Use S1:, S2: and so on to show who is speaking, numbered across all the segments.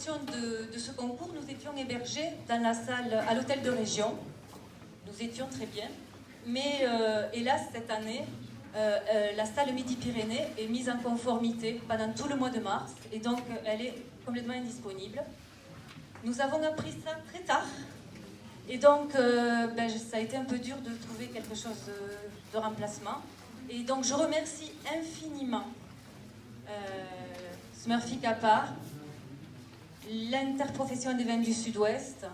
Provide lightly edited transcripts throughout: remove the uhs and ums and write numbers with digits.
S1: l'organisation de ce concours, nous étions hébergés dans la salle à l'hôtel de région. Nous étions très bien, mais hélas, cette année, la salle Midi-Pyrénées est mise en conformité pendant tout le mois de mars, et donc elle est complètement indisponible. Nous avons appris ça très tard, et donc ça a été un peu dur de trouver quelque chose de remplacement. Et donc je remercie infiniment Smurfy Kappa, l'interprofession des vins du Sud-Ouest,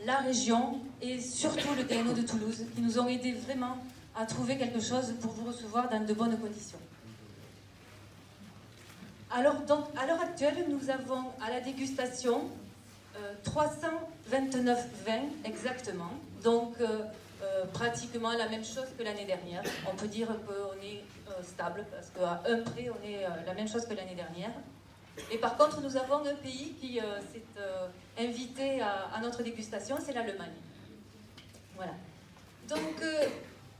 S1: la région et surtout le DNO de Toulouse qui nous ont aidés vraiment à trouver quelque chose pour vous recevoir dans de bonnes conditions. Alors donc à l'heure actuelle, nous avons à la dégustation 329 vins exactement, donc pratiquement la même chose que l'année dernière. On peut dire qu'on est stable, parce qu'à un près, on est la même chose que l'année dernière. Et par contre, nous avons un pays qui s'est invité à notre dégustation, c'est l'Allemagne. Voilà. Donc,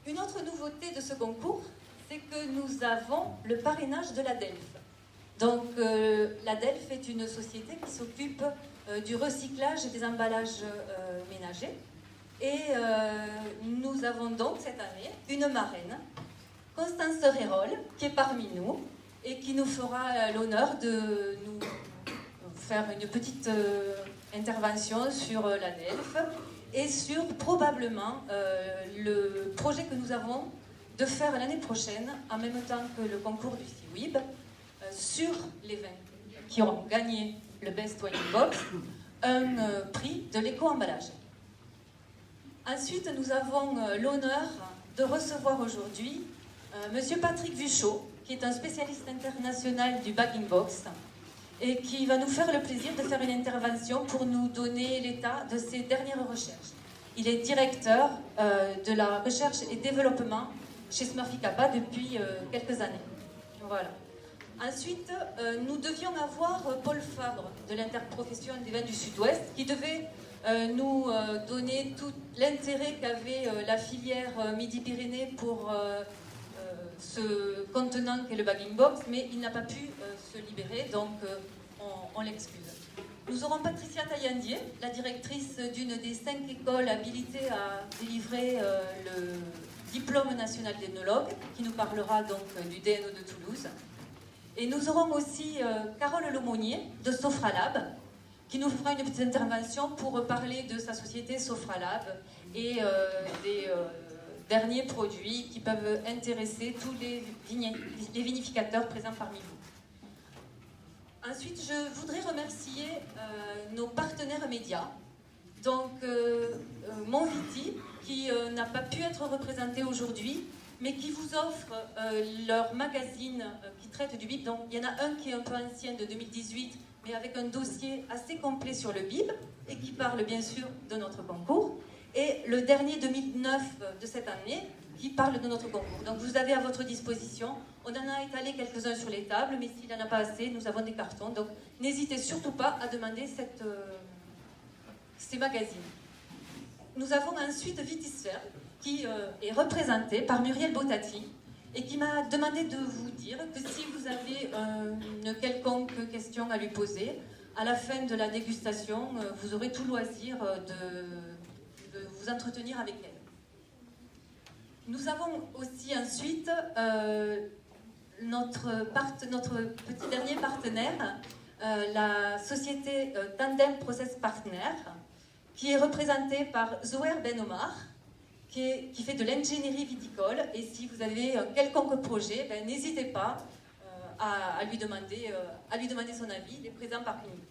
S1: une autre nouveauté de ce concours, c'est que nous avons le parrainage de l'ADELF. Donc, l'ADELF est une société qui s'occupe du recyclage des emballages ménagers. Et nous avons donc cette année une marraine, Constance Rérol, qui est parmi nous et qui nous fera l'honneur de nous faire une petite intervention sur la DELF et sur probablement le projet que nous avons de faire l'année prochaine, en même temps que le concours du CIWIB, sur les vins qui auront gagné le Best Wine Box, un prix de l'éco-emballage. Ensuite, nous avons l'honneur de recevoir aujourd'hui Monsieur Patrick Vuchot, qui est un spécialiste international du bagging box et qui va nous faire le plaisir de faire une intervention pour nous donner l'état de ses dernières recherches. Il est directeur de la recherche et développement chez Smurfy Kappa depuis quelques années. Voilà. Ensuite, nous devions avoir Paul Fabre de l'interprofession des vins du Sud-Ouest qui devait nous donner tout l'intérêt qu'avait la filière Midi-Pyrénées pour ce contenant qu'est le bagging box, mais il n'a pas pu se libérer, donc on l'excuse. Nous aurons Patricia Taillandier, la directrice d'une des 5 écoles habilitées à délivrer le diplôme national d'œnologue, qui nous parlera donc du DNO de Toulouse. Et nous aurons aussi Carole Lemonnier de Sofralab, qui nous fera une petite intervention pour parler de sa société Sofralab et des derniers produits qui peuvent intéresser tous les vinificateurs présents parmi vous. Ensuite, je voudrais remercier nos partenaires médias. Donc, Monviti, qui n'a pas pu être représenté aujourd'hui, mais qui vous offre leur magazine qui traite du BIB. Donc, il y en a un qui est un peu ancien, de 2018, mais avec un dossier assez complet sur le BIB, et qui parle bien sûr de notre concours. Et le dernier 2009 de cette année, qui parle de notre concours. Donc vous avez à votre disposition, on en a étalé quelques-uns sur les tables, mais s'il n'y en a pas assez, nous avons des cartons. Donc n'hésitez surtout pas à demander ces magazines. Nous avons ensuite Vitisphère, qui est représenté par Muriel Bottati, et qui m'a demandé de vous dire que si vous avez une quelconque question à lui poser, à la fin de la dégustation, vous aurez tout loisir de vous entretenir avec elle. Nous avons aussi ensuite notre petit dernier partenaire, la société Tandem Process Partner, qui est représentée par Zoher Ben Omar, qui fait de l'ingénierie viticole. Et si vous avez un quelconque projet, n'hésitez pas à lui demander son avis. Il est présent parmi nous.